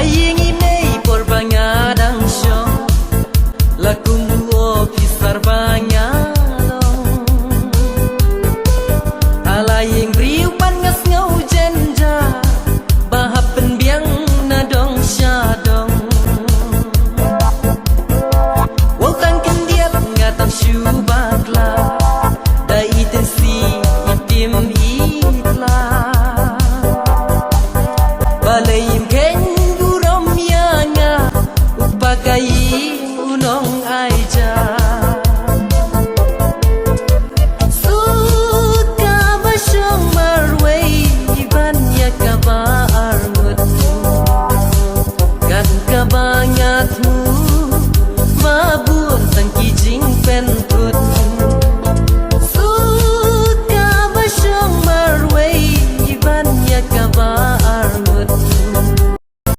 Aying imei por bangadang shong lakum duo pisar banyalong alaying briu pan ngas ngau jenja bahap penbiang nadong syadong wotang kendiap ngatang syubakla dai itensi itim itla balai